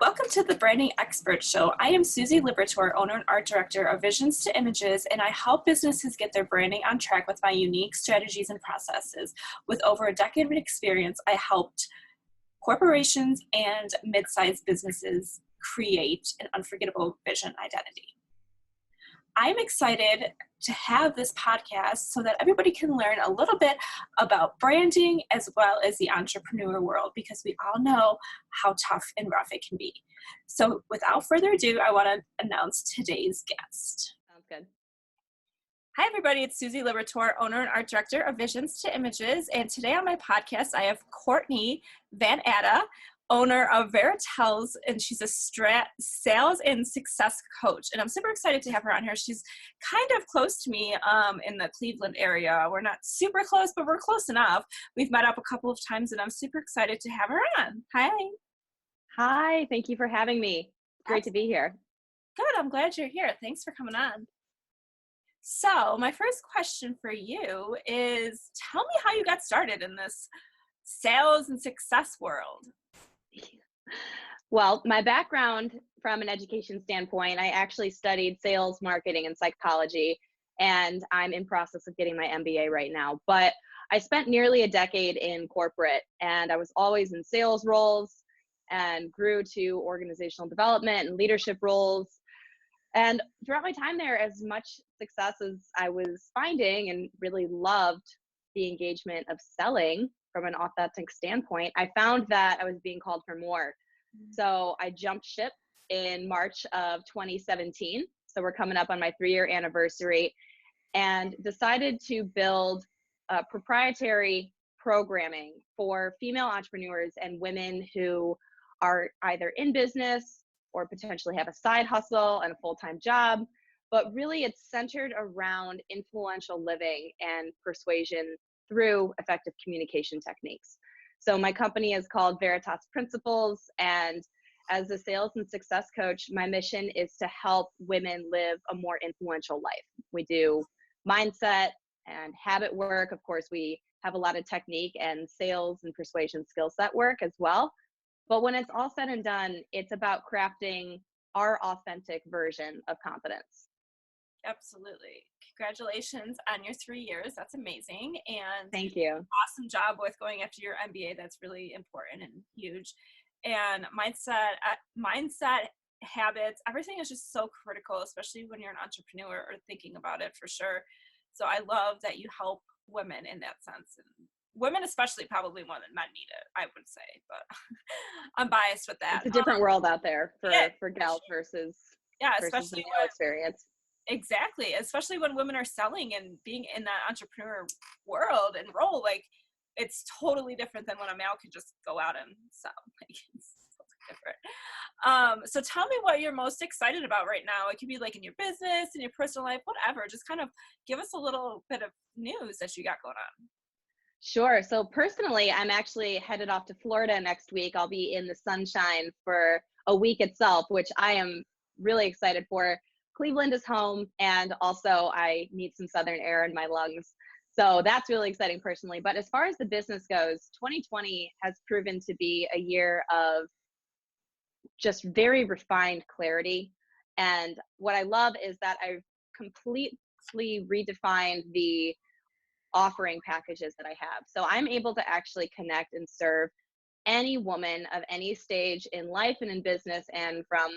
Welcome to the Branding Expert Show. I am Susie Liberator, owner and art director of Visions to Images, and I help businesses get their branding on track with my unique strategies and processes. With over a decade of experience, I helped corporations and mid-sized businesses create an unforgettable vision identity. I'm excited to have this podcast so that everybody can learn a little bit about branding as well as the entrepreneur world, because we all know how tough and rough it can be. So without further ado, I want to announce today's guest. Sounds good. Hi, everybody. It's Susie Liberator, owner and art director of Visions to Images. And today on my podcast, I have Courtney Van Atta, owner of Veritas, and she's a sales and success coach. And I'm super excited to have her on here. She's kind of close to me in the Cleveland area. We're not super close, but we're close enough. We've met up a couple of times, and I'm super excited to have her on. Hi. Hi, thank you for having me. Great to be here. Good. I'm glad you're here. Thanks for coming on. So my first question for you is, tell me how you got started in this sales and success world. Well, my background from an education standpoint, I actually studied sales, marketing, and psychology, and I'm in process of getting my MBA right now. But I spent nearly a decade in corporate, and I was always in sales roles and grew to organizational development and leadership roles. And throughout my time there, as much success as I was finding and really loved the engagement of selling from an authentic standpoint, I found that I was being called for more. So I jumped ship in March of 2017. So we're coming up on my 3-year anniversary, and decided to build proprietary programming for female entrepreneurs and women who are either in business or potentially have a side hustle and a full-time job. But really it's centered around influential living and persuasion through effective communication techniques. So my company is called Veritas Principles, and as a sales and success coach, my mission is to help women live a more influential life. We do mindset and habit work. Of course, we have a lot of technique and sales and persuasion skill set work as well. But when it's all said and done, it's about crafting our authentic version of confidence. Absolutely. Congratulations on your 3 years. That's amazing. And thank you. Awesome job with going after your MBA. That's really important and huge. And mindset, habits, everything is just so critical, especially when you're an entrepreneur or thinking about it for sure. So I love that you help women in that sense. And women especially probably more than men need it, I would say, but I'm biased with that. It's a different world out there for gals versus especially the male experience. Exactly, especially when women are selling and being in that entrepreneur world and role, like it's totally different than when a male can just go out and sell. Like it's totally different. So tell me what you're most excited about right now. It could be like in your business, in your personal life, whatever. Just kind of give us a little bit of news that you got going on. Sure. So personally, I'm actually headed off to Florida next week. I'll be in the sunshine for a week itself, which I am really excited for. Cleveland is home, and also I need some southern air in my lungs. So that's really exciting personally. But as far as the business goes, 2020 has proven to be a year of just very refined clarity. And what I love is that I've completely redefined the offering packages that I have. So I'm able to actually connect and serve any woman of any stage in life and in business and from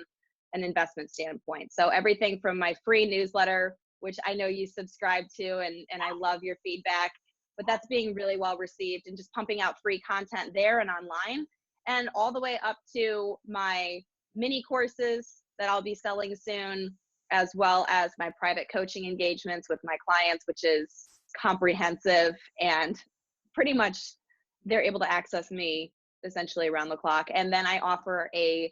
an investment standpoint. So everything from my free newsletter, which I know you subscribe to, and I love your feedback, but that's being really well received, and just pumping out free content there and online, and all the way up to my mini courses that I'll be selling soon, as well as my private coaching engagements with my clients, which is comprehensive, and pretty much they're able to access me essentially around the clock. And then I offer a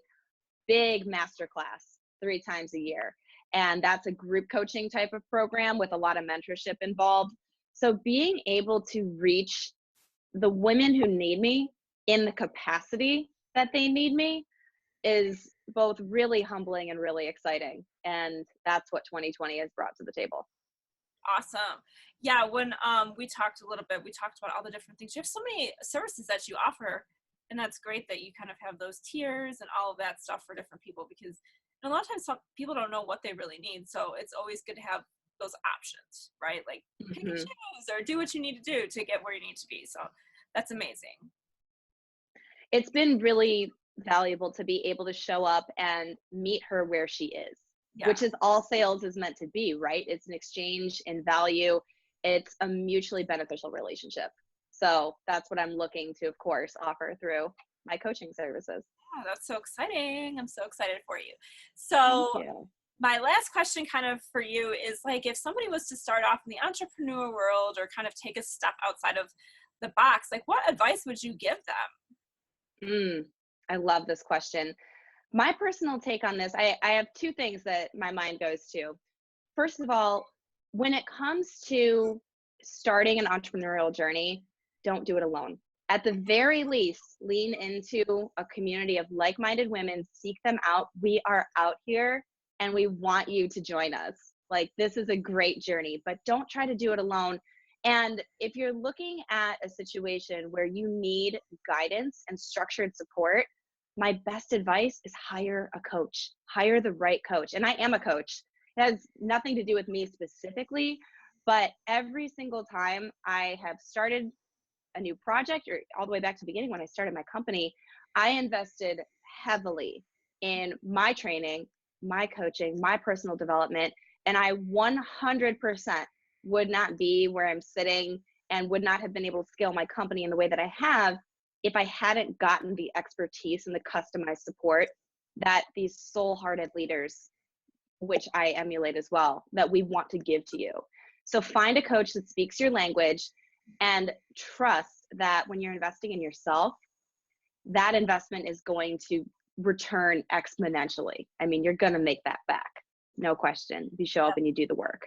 big masterclass 3 times a year, and that's a group coaching type of program with a lot of mentorship involved. So being able to reach the women who need me in the capacity that they need me is both really humbling and really exciting, and that's what 2020 has brought to the table. Awesome. Yeah, when we talked a little bit, we talked about all the different things. You have so many services that you offer. And that's great that you kind of have those tiers and all of that stuff for different people, because a lot of times some people don't know what they really need. So it's always good to have those options, right? Like pick and Mhm. choose or do what you need to do to get where you need to be. So that's amazing. It's been really valuable to be able to show up and meet her where she is, Yeah. which is all sales is meant to be, right? It's an exchange in value. It's a mutually beneficial relationship. So that's what I'm looking to, of course, offer through my coaching services. Oh, that's so exciting. I'm so excited for you. Thank So you. my last question kind of for you is like, if somebody was to start off in the entrepreneur world or kind of take a step outside of the box, like what advice would you give them? Mm, I love this question. My personal take on this, I have two things that my mind goes to. First of all, when it comes to starting an entrepreneurial journey, don't do it alone. At the very least, lean into a community of like minded women, seek them out. We are out here and we want you to join us. Like, this is a great journey, but don't try to do it alone. And if you're looking at a situation where you need guidance and structured support, my best advice is hire a coach, hire the right coach. And I am a coach. It has nothing to do with me specifically, but every single time I have started a new project, or all the way back to the beginning when I started my company, I invested heavily in my training, my coaching, my personal development, and I 100% would not be where I'm sitting and would not have been able to scale my company in the way that I have if I hadn't gotten the expertise and the customized support that these soul-hearted leaders, which I emulate as well, that we want to give to you. So find a coach that speaks your language and trust that when you're investing in yourself, that investment is going to return exponentially. I mean, you're going to make that back. No question. If you show up and you do the work.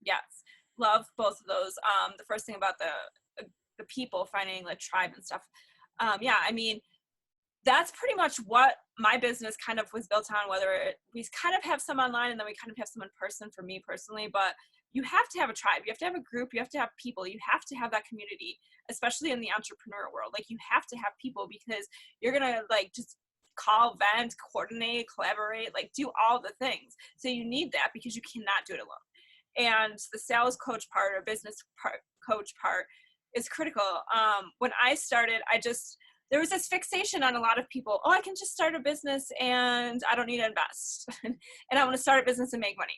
Yes. Love both of those. The first thing about the people, finding like tribe and stuff. Yeah, I mean, that's pretty much what my business kind of was built on, we kind of have some online and then we kind of have some in person for me personally, but you have to have a tribe, you have to have a group, you have to have people, you have to have that community, especially in the entrepreneur world. Like, you have to have people, because you're gonna like just call, vent, coordinate, collaborate, like do all the things. So you need that because you cannot do it alone. And the sales coach part or business part, coach part is critical. When I started, there was this fixation on a lot of people. Oh, I can just start a business and I don't need to invest. And I want to start a business and make money.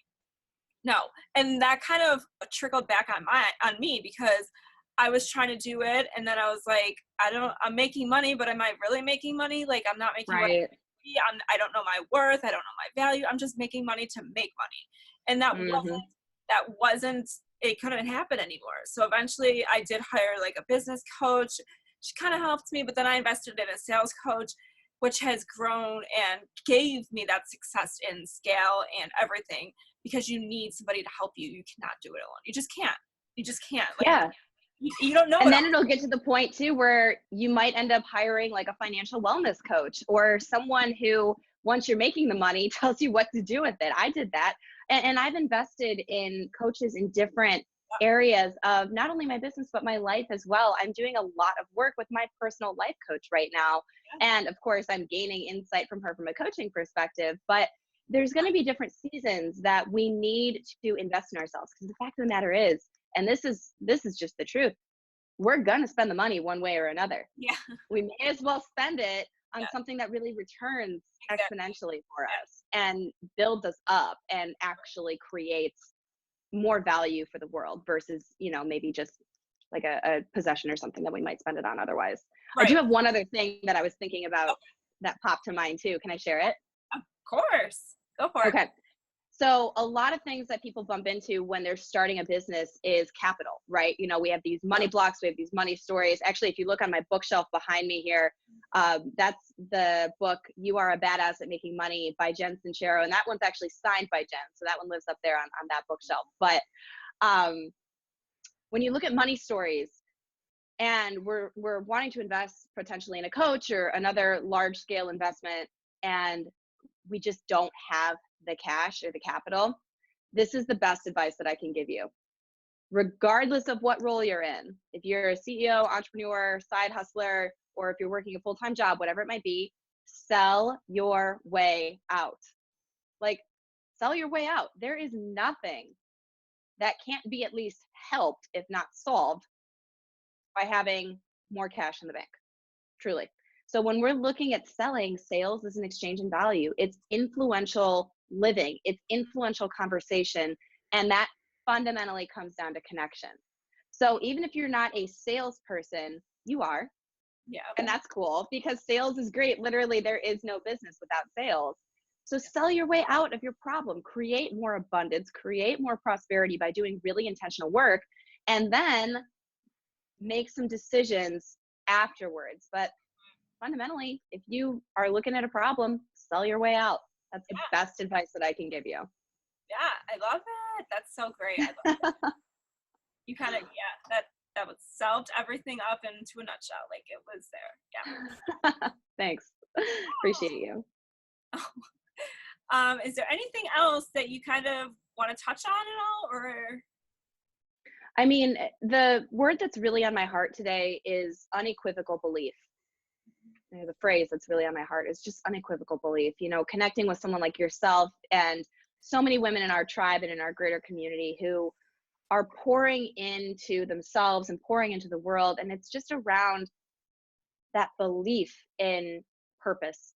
No. And that kind of trickled back on me, because I was trying to do it. And then I was like, I'm making money, but am I really making money? Like, I'm not making what Right. I don't know my worth. I don't know my value. I'm just making money to make money. And Mm-hmm. that wasn't, it couldn't happen anymore. So eventually I did hire like a business coach. She kind of helped me, but then I invested in a sales coach, which has grown and gave me that success in scale and everything, because you need somebody to help you. You cannot do it alone. You just can't. You just can't. Like, Yeah. you don't know And it then all. it'll get to the point too where you might end up hiring like a financial wellness coach or someone who, once you're making the money, tells you what to do with it. I did that. And I've invested in coaches in different areas of not only my business, but my life as well. I'm doing a lot of work with my personal life coach right now. And of course, I'm gaining insight from her from a coaching perspective. But there's going to be different seasons that we need to invest in ourselves. Because the fact of the matter is, and this is just the truth, we're going to spend the money one way or another. Yeah, We may as well spend it on yeah, something that really returns exactly. exponentially for Yeah, us and builds us up and actually creates more value for the world versus, maybe just like a possession or something that we might spend it on otherwise. I do right. have one other thing that I was thinking about Okay, that popped to mind too. Can I share it? of course. Go for it. Okay. So a lot of things that people bump into when they're starting a business is capital, right? We have these money blocks, we have these money stories. Actually, if you look on my bookshelf behind me here, that's the book "You Are a Badass at Making Money" by Jen Sincero, and that one's actually signed by Jen, so that one lives up there on that bookshelf. But when you look at money stories, and we're wanting to invest potentially in a coach or another large scale investment, and we just don't have the cash or the capital, this is the best advice that I can give you. Regardless of what role you're in, if you're a CEO, entrepreneur, side hustler, or if you're working a full-time job, whatever it might be, sell your way out. Like, sell your way out. There is nothing that can't be at least helped, if not solved, by having more cash in the bank, truly. So when we're looking at selling, sales is an exchange in value. It's influential living, it's influential conversation, and that fundamentally comes down to connection. So even if you're not a salesperson, you are, Yeah. and that's cool because sales is great. Literally, there is no business without sales. So sell your way out of your problem, create more abundance, create more prosperity by doing really intentional work, and then make some decisions afterwards. But fundamentally, if you are looking at a problem, sell your way out. That's the Yeah. best advice that I can give you. Yeah. I love it. That's so great. I love it. You kind of, yeah, that was solved everything up into a nutshell. Like it was there. Yeah. Thanks. Appreciate you. Is there anything else that you kind of want to touch on at all, or? I mean, the word that's really on my heart today is unequivocal belief. You know, the phrase that's really on my heart is just unequivocal belief. You know, connecting with someone like yourself and so many women in our tribe and in our greater community who are pouring into themselves and pouring into the world. And it's just around that belief in purpose,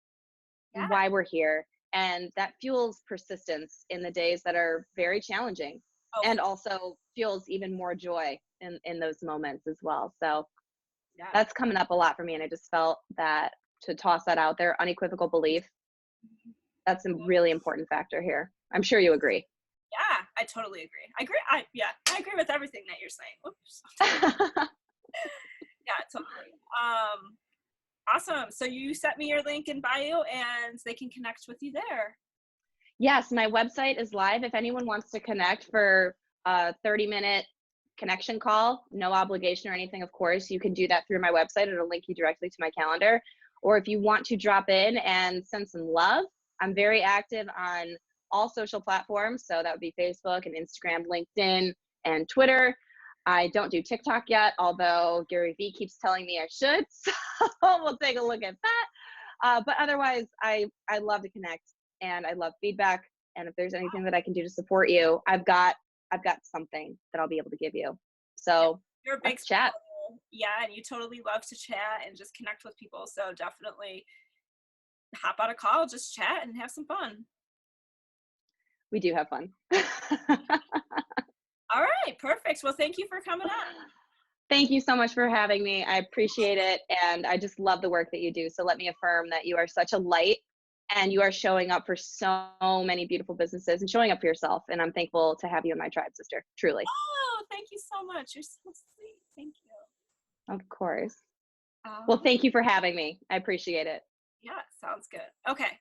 Yeah. why we're here. And that fuels persistence in the days that are very challenging, Oh, and also fuels even more joy in those moments as well. So yeah. that's coming up a lot for me. And I just felt that to toss that out there, unequivocal belief, that's a really important factor here. I'm sure you agree. Yeah, I totally agree. I agree with everything that you're saying. Oops. Yeah, totally. Awesome. So you sent me your link in bio and they can connect with you there. Yes, my website is live. If anyone wants to connect for a 30-minute connection call, no obligation or anything, of course, you can do that through my website. It'll link you directly to my calendar. Or if you want to drop in and send some love, I'm very active on all social platforms. So that would be Facebook and Instagram, LinkedIn, and Twitter. I don't do TikTok yet, although Gary Vee keeps telling me I should. So we'll take a look at that. But otherwise, I love to connect and I love feedback. And if there's anything that I can do to support you, I've got something that I'll be able to give you. So You're a big let's chat. Yeah, and you totally love to chat and just connect with people. So definitely hop on a call, just chat and have some fun. We do have fun. All right, perfect. Well, thank you for coming on. Thank you so much for having me. I appreciate it. And I just love the work that you do. So let me affirm that you are such a light and you are showing up for so many beautiful businesses and showing up for yourself. And I'm thankful to have you in my tribe, sister. Truly. Oh, thank you so much. You're so sweet. Thank you. Of course. Well, thank you for having me. I appreciate it. Yeah, sounds good. Okay.